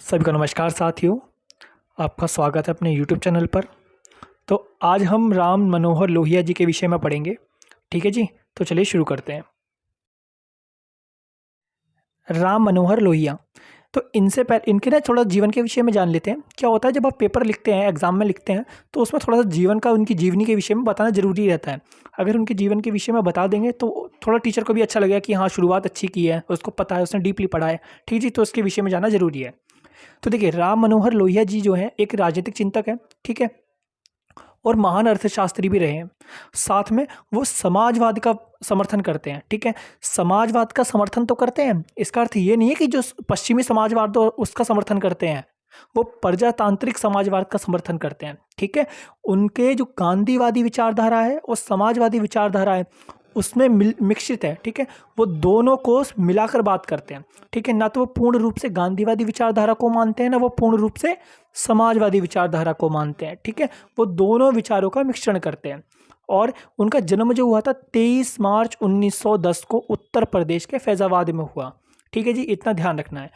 सभी को नमस्कार साथियों। आपका स्वागत है अपने यूट्यूब चैनल पर। तो आज हम राम मनोहर लोहिया जी के विषय में पढ़ेंगे। ठीक है जी, तो चलिए शुरू करते हैं। राम मनोहर लोहिया, तो इनसे पहले इनके ना थोड़ा जीवन के विषय में जान लेते हैं। क्या होता है जब आप पेपर लिखते हैं, एग्जाम में लिखते हैं, तो उसमें थोड़ा सा जीवन का, उनकी जीवनी के विषय में बताना जरूरी रहता है। अगर उनके जीवन के विषय में बता देंगे तो थोड़ा टीचर को भी अच्छा लगेगा कि हाँ, शुरुआत अच्छी की है, उसको पता है, उसने डीपली पढ़ा है। ठीक जी, तो उसके विषय में जाना जरूरी है। तो देखिए, राम मनोहर लोहिया जी जो हैं एक राजनीतिक चिंतक हैं। ठीक है, और महान अर्थशास्त्री भी रहे हैं। साथ में वो समाजवाद का समर्थन करते हैं। ठीक है, समाजवाद का समर्थन तो करते हैं, इसका अर्थ ये नहीं है कि जो पश्चिमी समाजवाद हो उसका समर्थन करते हैं। वो प्रजातांत्रिक समाजवाद का समर्थन करते हैं। ठीक है, उनके जो गांधीवादी विचारधारा है और समाजवादी विचारधारा है उसमें मिश्रित है। ठीक है, वो दोनों को मिलाकर बात करते हैं। ठीक है, ना तो वो पूर्ण रूप से गांधीवादी विचारधारा को मानते हैं, ना वो पूर्ण रूप से समाजवादी विचारधारा को मानते हैं। ठीक है, वो दोनों विचारों का मिश्रण करते हैं। और उनका जन्म जो हुआ था 23 मार्च 1910 को उत्तर प्रदेश के फैजाबाद में हुआ। ठीक है जी, इतना ध्यान रखना है।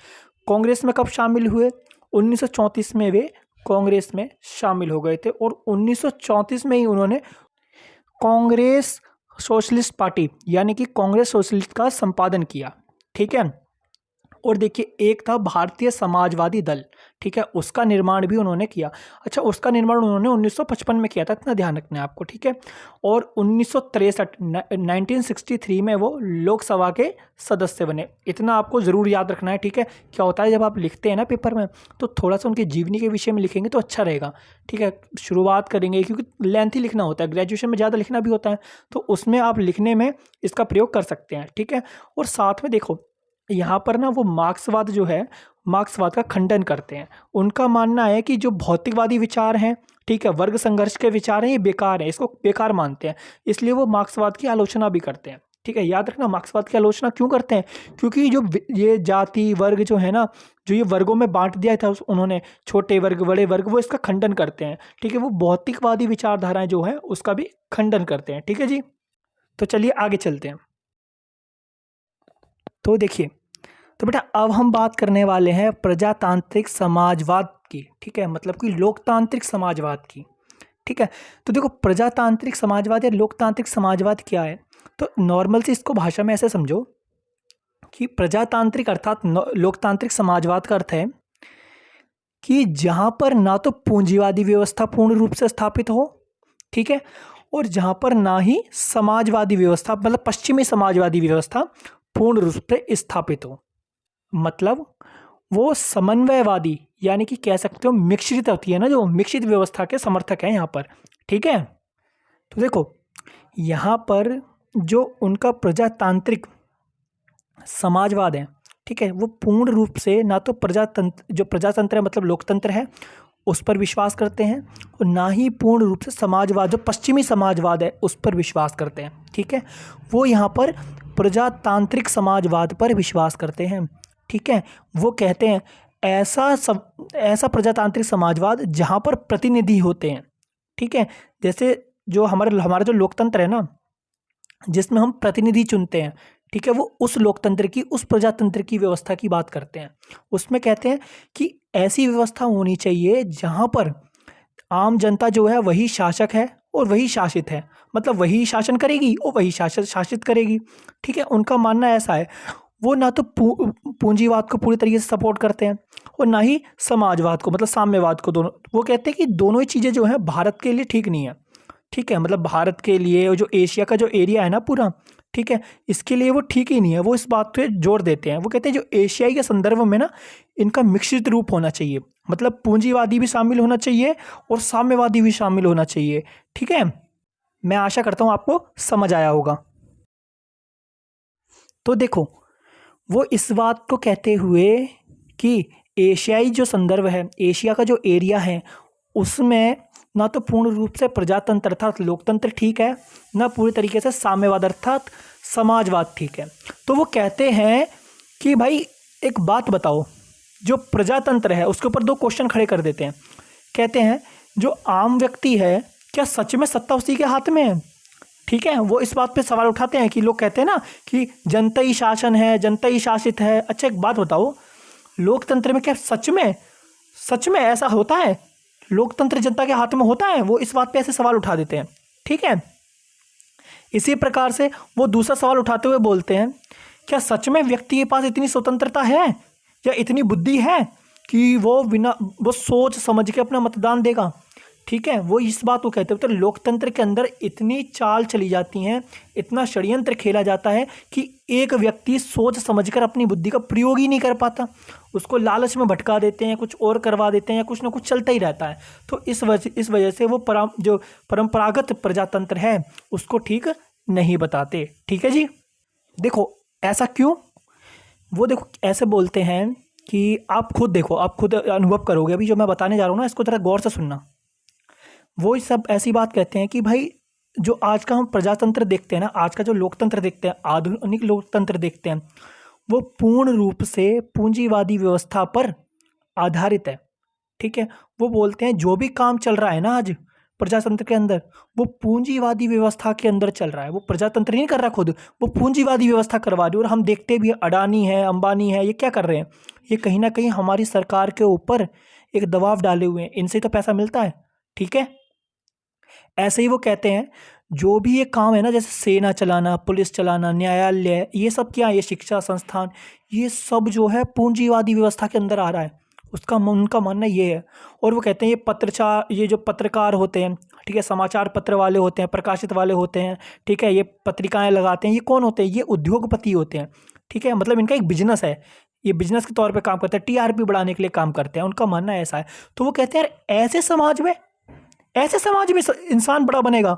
कांग्रेस में कब शामिल हुए? 1934 में वे कांग्रेस में शामिल हो गए थे और 1934 में ही उन्होंने कांग्रेस सोशलिस्ट पार्टी यानी कि कांग्रेस सोशलिस्ट का संपादन किया। ठीक है, और देखिए एक था भारतीय समाजवादी दल। ठीक है, उसका निर्माण भी उन्होंने किया। अच्छा, उसका निर्माण उन्होंने 1955 में किया था, इतना ध्यान रखना है आपको। ठीक है, और 1963 में वो लोकसभा के सदस्य बने। इतना आपको ज़रूर याद रखना है। ठीक है, क्या होता है जब आप लिखते हैं ना पेपर में, तो थोड़ा सा उनकी जीवनी के विषय में लिखेंगे तो अच्छा रहेगा। ठीक है, शुरुआत करेंगे क्योंकि लेंथी लिखना होता है, ग्रेजुएशन में ज़्यादा लिखना भी होता है, तो उसमें आप लिखने में इसका प्रयोग कर सकते हैं। ठीक है, और साथ में देखो यहाँ पर ना वो मार्क्सवाद जो है, मार्क्सवाद का खंडन करते हैं। उनका मानना है कि जो भौतिकवादी विचार हैं, ठीक है, वर्ग संघर्ष के विचार हैं, ये बेकार है, इसको बेकार मानते हैं। इसलिए वो मार्क्सवाद की आलोचना भी करते हैं। ठीक है, याद रखना मार्क्सवाद की आलोचना क्यों करते हैं, क्योंकि जो ये जाति वर्ग जो है ना, जो ये वर्गों में बांट दिया था उन्होंने, छोटे वर्ग बड़े वर्ग, वो इसका खंडन करते हैं। ठीक है, वो भौतिकवादी विचारधाराएं जो है उसका भी खंडन करते हैं। ठीक है जी, तो चलिए आगे चलते हैं। तो देखिए, तो बेटा अब हम बात करने वाले हैं प्रजातांत्रिक समाजवाद की। ठीक है, मतलब कि लोकतांत्रिक समाजवाद की। ठीक है, तो देखो प्रजातांत्रिक समाजवाद या लोकतांत्रिक समाजवाद क्या है। तो नॉर्मल से इसको भाषा में ऐसे समझो कि प्रजातांत्रिक अर्थात लोकतांत्रिक समाजवाद का अर्थ है कि जहां पर ना तो पूंजीवादी व्यवस्था पूर्ण रूप से स्थापित हो, ठीक है, और जहां पर ना ही समाजवादी व्यवस्था मतलब पश्चिमी समाजवादी व्यवस्था पूर्ण रूप से स्थापित हो। मतलब वो समन्वयवादी यानी कि कह सकते हो मिश्रित होती है ना, जो मिश्रित व्यवस्था के समर्थक हैं यहाँ पर। ठीक है, तो देखो यहाँ पर जो उनका प्रजातांत्रिक समाजवाद है, ठीक है, वो पूर्ण रूप से ना तो प्रजातंत्र है मतलब लोकतंत्र है उस पर विश्वास करते हैं, और ना ही पूर्ण रूप से समाजवाद जो पश्चिमी समाजवाद है उस पर विश्वास करते हैं। ठीक है, वो यहाँ पर प्रजातांत्रिक समाजवाद पर विश्वास करते हैं। ठीक है, वो कहते हैं ऐसा प्रजातांत्रिक समाजवाद जहाँ पर प्रतिनिधि होते हैं। ठीक है, जैसे जो हमारा जो लोकतंत्र है ना, जिसमें हम प्रतिनिधि चुनते हैं, ठीक है, वो उस लोकतंत्र की, उस प्रजातंत्र की व्यवस्था की बात करते हैं। उसमें कहते हैं कि ऐसी व्यवस्था होनी चाहिए जहाँ पर आम जनता जो है वही शासक है और वही शासित है, मतलब वही शासन करेगी और वही शासित करेगी। ठीक है, उनका मानना ऐसा है। वो ना तो पूंजीवाद को पूरी तरीके से सपोर्ट करते हैं और ना ही समाजवाद को मतलब साम्यवाद को। दोनों वो कहते हैं कि दोनों ही चीज़ें जो हैं भारत के लिए ठीक नहीं है। ठीक है, मतलब भारत के लिए और जो एशिया का जो एरिया है ना पूरा, ठीक है, इसके लिए वो ठीक ही नहीं है। वो इस बात पे जोर देते हैं। वो कहते हैं जो एशियाई के संदर्भ में ना इनका मिश्रित रूप होना चाहिए, मतलब पूंजीवादी भी शामिल होना चाहिए और साम्यवादी भी शामिल होना चाहिए। ठीक है, मैं आशा करता हूँ आपको समझ आया होगा। तो देखो, वो इस बात को कहते हुए कि एशियाई जो संदर्भ है, एशिया का जो एरिया है, उसमें ना तो पूर्ण रूप से प्रजातंत्र अर्थात लोकतंत्र ठीक है, ना पूरी तरीके से साम्यवाद अर्थात समाजवाद ठीक है। तो वो कहते हैं कि भाई एक बात बताओ, जो प्रजातंत्र है उसके ऊपर दो क्वेश्चन खड़े कर देते हैं। कहते हैं जो आम व्यक्ति है क्या सच में सत्ता उसी के हाथ में है? ठीक है, वो इस बात पे सवाल उठाते हैं कि लोग कहते हैं ना कि जनता ही शासन है, जनता ही शासित है। अच्छा एक बात बताओ, लोकतंत्र में क्या सच में ऐसा होता है? लोकतंत्र जनता के हाथ में होता है? वो इस बात पे ऐसे सवाल उठा देते हैं। ठीक है, इसी प्रकार से वो दूसरा सवाल उठाते हुए बोलते हैं, क्या सच में व्यक्ति के पास इतनी स्वतंत्रता है या इतनी बुद्धि है कि वो सोच समझ के अपना मतदान देगा? ठीक है, वो इस बात को कहते हैं। तो लोकतंत्र के अंदर इतनी चाल चली जाती हैं, इतना षड्यंत्र खेला जाता है कि एक व्यक्ति सोच समझकर अपनी बुद्धि का प्रयोग ही नहीं कर पाता। उसको लालच में भटका देते हैं, कुछ और करवा देते हैं, या कुछ ना कुछ चलता ही रहता है। तो इस वजह से वो जो परंपरागत प्रजातंत्र है उसको ठीक नहीं बताते। ठीक है जी, देखो ऐसा क्यों? वो देखो ऐसे बोलते हैं कि आप खुद देखो, आप खुद अनुभव करोगे। अभी जो मैं बताने जा रहा हूँ ना, इसको ज़रा गौर से सुनना। वो सब ऐसी बात कहते हैं कि भाई जो आज का हम प्रजातंत्र देखते हैं ना, आज का जो लोकतंत्र देखते हैं, आधुनिक लोकतंत्र देखते हैं, वो पूर्ण रूप से पूंजीवादी व्यवस्था पर आधारित है। ठीक है, वो बोलते हैं जो भी काम चल रहा है ना आज प्रजातंत्र के अंदर, वो पूंजीवादी व्यवस्था के अंदर चल रहा है। वो प्रजातंत्र नहीं कर रहा खुद, वो पूंजीवादी व्यवस्था करवा रही है। और हम देखते भी, अडानी है, अंबानी है, ये क्या कर रहे हैं? ये कहीं ना कहीं हमारी सरकार के ऊपर एक दबाव डाले हुए हैं, इनसे तो पैसा मिलता है। ठीक है, ऐसे ही वो कहते हैं जो भी ये काम है ना, जैसे सेना चलाना, पुलिस चलाना, न्यायालय, ये सब क्या, ये शिक्षा संस्थान, ये सब जो है पूंजीवादी व्यवस्था के अंदर आ रहा है। उनका मानना ये है। और वो कहते हैं ये जो पत्रकार होते हैं, ठीक है, समाचार पत्र वाले होते हैं, प्रकाशित वाले होते हैं, ठीक है, ये पत्रिकाएं लगाते हैं, ये कौन होते हैं? ये उद्योगपति होते हैं। ठीक है, मतलब इनका एक बिजनेस है, ये बिजनेस के तौर पे काम करते हैं, टीआरपी बढ़ाने के लिए काम करते हैं। उनका मानना ऐसा है। तो वो कहते हैं यार ऐसे समाज में इंसान बड़ा बनेगा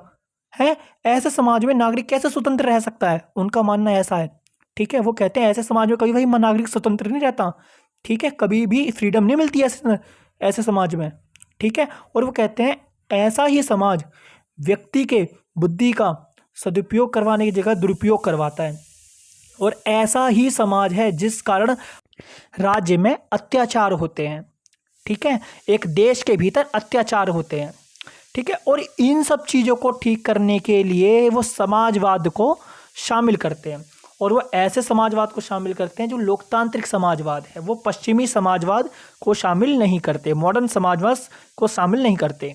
है? ऐसे समाज में नागरिक कैसे स्वतंत्र रह सकता है? उनका मानना ऐसा है। ठीक है, वो कहते हैं ऐसे समाज में कभी भाई नागरिक स्वतंत्र नहीं रहता। ठीक है, कभी भी फ्रीडम नहीं मिलती ऐसे समाज में। ठीक है, और वो कहते हैं ऐसा ही समाज व्यक्ति के बुद्धि का सदुपयोग करवाने की जगह दुरुपयोग करवाता है। और ऐसा ही समाज है जिस कारण राज्य में अत्याचार होते हैं। ठीक है, एक देश के भीतर अत्याचार होते हैं। ठीक है, और इन सब चीज़ों को ठीक करने के लिए वो समाजवाद को शामिल करते हैं। और वो ऐसे समाजवाद को शामिल करते हैं जो लोकतांत्रिक समाजवाद है। वो पश्चिमी समाजवाद को शामिल नहीं करते, मॉडर्न समाजवाद को शामिल नहीं करते।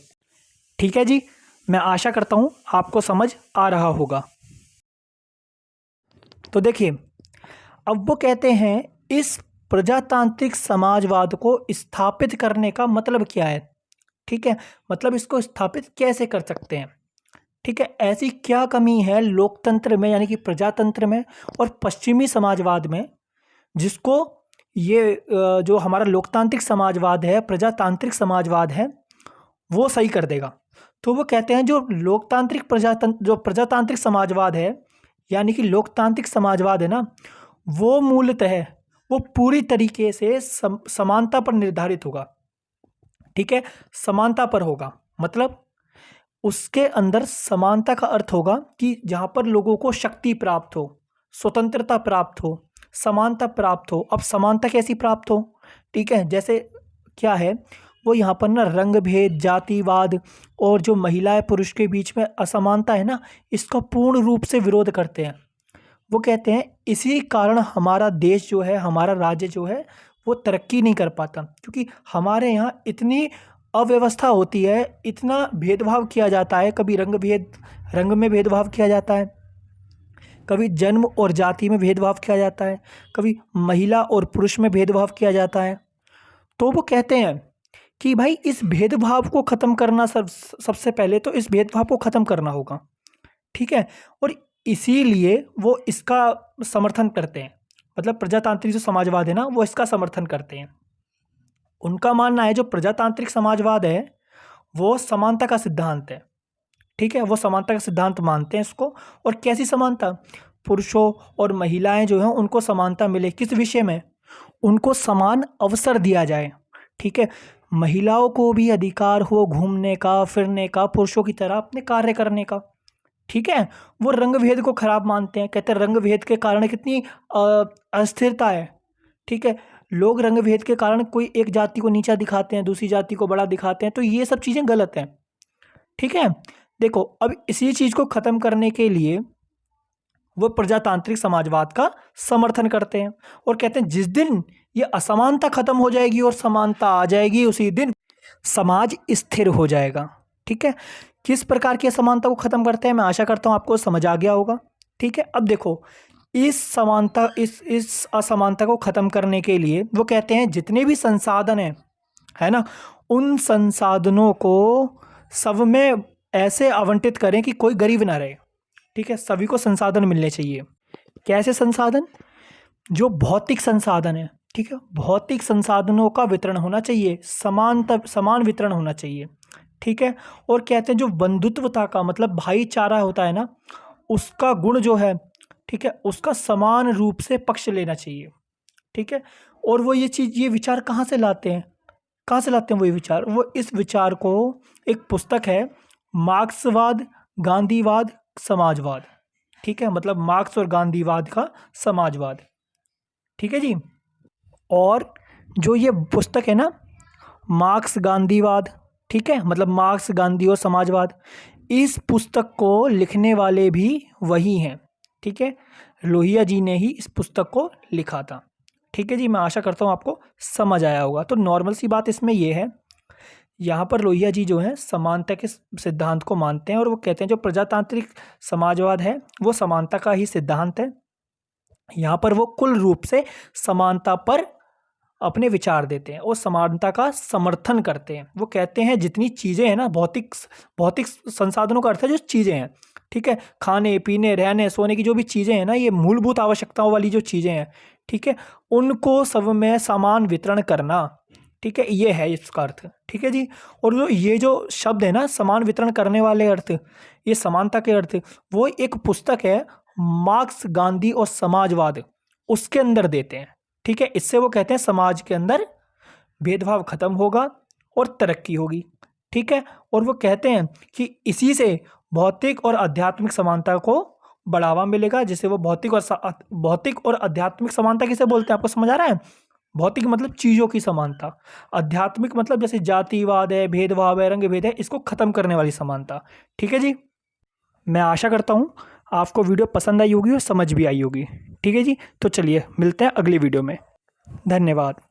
ठीक है जी, मैं आशा करता हूँ आपको समझ आ रहा होगा। तो देखिए, अब वो कहते हैं इस प्रजातांत्रिक समाजवाद को स्थापित करने का मतलब क्या है? ठीक है, मतलब इसको स्थापित कैसे कर सकते हैं? ठीक है, ऐसी क्या कमी है लोकतंत्र में, यानी कि प्रजातंत्र में और पश्चिमी समाजवाद में, जिसको ये जो हमारा लोकतांत्रिक समाजवाद है, प्रजातांत्रिक समाजवाद है, वो सही कर देगा। तो वो कहते हैं जो प्रजातांत्रिक समाजवाद है, यानी कि लोकतांत्रिक समाजवाद है ना, वो मूलतः वो पूरी तरीके से समानता पर निर्धारित होगा। ठीक है, समानता पर होगा, मतलब उसके अंदर समानता का अर्थ होगा कि जहाँ पर लोगों को शक्ति प्राप्त हो, स्वतंत्रता प्राप्त हो, समानता प्राप्त हो। अब समानता कैसी प्राप्त हो? ठीक है, जैसे क्या है, वो यहाँ पर ना रंग भेद, जातिवाद और जो महिलाएं पुरुष के बीच में असमानता है ना, इसका पूर्ण रूप से विरोध करते हैं। वो कहते हैं इसी कारण हमारा देश जो है, हमारा राज्य जो है, वो तरक्की नहीं कर पाता, क्योंकि हमारे यहाँ इतनी अव्यवस्था होती है, इतना भेदभाव किया जाता है। कभी रंग में भेदभाव किया जाता है, कभी जन्म और जाति में भेदभाव किया जाता है, कभी महिला और पुरुष में भेदभाव किया जाता है। तो वो कहते हैं कि भाई इस भेदभाव को ख़त्म करना, सबसे पहले तो इस भेदभाव को ख़त्म करना होगा। ठीक है, और इसीलिए वो इसका समर्थन करते हैं, मतलब प्रजातांत्रिक जो समाजवाद है ना, वो इसका समर्थन करते हैं। उनका मानना है जो प्रजातांत्रिक समाजवाद है वो समानता का सिद्धांत है। ठीक है, वो समानता का सिद्धांत मानते हैं इसको। और कैसी समानता? पुरुषों और महिलाएं जो हैं उनको समानता मिले। किस विषय में? उनको समान अवसर दिया जाए। ठीक है, महिलाओं को भी अधिकार हो घूमने का, फिरने का, पुरुषों की तरह अपने कार्य करने का। ठीक है, वो रंग भेद को खराब मानते हैं, कहते हैं रंग भेद के कारण कितनी अस्थिरता है। ठीक है, लोग रंग भेद के कारण कोई एक जाति को नीचा दिखाते हैं, दूसरी जाति को बड़ा दिखाते हैं, तो ये सब चीज़ें गलत हैं। ठीक है, देखो अब इसी चीज़ को ख़त्म करने के लिए वो प्रजातांत्रिक समाजवाद का समर्थन करते हैं और कहते हैं जिस दिन ये असमानता खत्म हो जाएगी और समानता आ जाएगी, उसी दिन समाज स्थिर हो जाएगा। ठीक है, किस प्रकार की असमानता को खत्म करते हैं, मैं आशा करता हूँ आपको समझ आ गया होगा। ठीक है, अब देखो इस समानता इस असमानता को खत्म करने के लिए वो कहते हैं जितने भी संसाधन हैं, है ना, उन संसाधनों को सब में ऐसे आवंटित करें कि कोई गरीब ना रहे। ठीक है, सभी को संसाधन मिलने चाहिए। कैसे संसाधन? जो भौतिक संसाधन है, ठीक है, भौतिक संसाधनों का वितरण होना चाहिए, समान वितरण होना चाहिए। ठीक है, और कहते हैं जो बंधुत्वता का मतलब भाईचारा होता है ना, उसका गुण जो है, ठीक है, उसका समान रूप से पक्ष लेना चाहिए। ठीक है, और वो ये विचार कहाँ से लाते हैं, वो ये विचार, वो इस विचार को, एक पुस्तक है मार्क्सवाद, गांधीवाद, समाजवाद। ठीक है, मतलब मार्क्स और गांधीवाद का समाजवाद। ठीक है जी, और जो ये पुस्तक है ना मार्क्स गांधीवाद, ठीक है, मतलब मार्क्स, गांधी और समाजवाद, इस पुस्तक को लिखने वाले भी वही हैं। ठीक है, लोहिया जी ने ही इस पुस्तक को लिखा था। ठीक है जी, मैं आशा करता हूँ आपको समझ आया होगा। तो नॉर्मल सी बात इसमें यह है, यहाँ पर लोहिया जी जो है समानता के सिद्धांत को मानते हैं और वो कहते हैं जो प्रजातांत्रिक समाजवाद है वो समानता का ही सिद्धांत है। यहाँ पर वो कुल रूप से समानता पर अपने विचार देते हैं और समानता का समर्थन करते हैं। वो कहते हैं जितनी चीज़ें हैं ना, भौतिक संसाधनों का अर्थ है जो चीज़ें हैं, ठीक है, खाने पीने रहने सोने की जो भी चीज़ें हैं ना, ये मूलभूत आवश्यकताओं वाली जो चीज़ें हैं, ठीक है, उनको सब में समान वितरण करना। ठीक है, ये है इसका अर्थ। ठीक है जी, और ये जो शब्द है ना समान वितरण करने वाले अर्थ, ये समानता के अर्थ, वो एक पुस्तक है मार्क्स, गांधी और समाजवाद, उसके अंदर देते हैं। ठीक है, इससे वो कहते हैं समाज के अंदर भेदभाव खत्म होगा और तरक्की होगी। ठीक है, और वो कहते हैं कि इसी से भौतिक और आध्यात्मिक समानता को बढ़ावा मिलेगा, जिसे वो भौतिक और आध्यात्मिक समानता किसे बोलते हैं, आपको समझ आ रहा है? भौतिक मतलब चीज़ों की समानता, आध्यात्मिक मतलब जैसे जातिवाद है, भेदभाव है, रंग भेद है, इसको खत्म करने वाली समानता। ठीक है जी, मैं आशा करता हूँ आपको वीडियो पसंद आई होगी और समझ भी आई होगी। ठीक है जी, तो चलिए मिलते हैं अगली वीडियो में। धन्यवाद।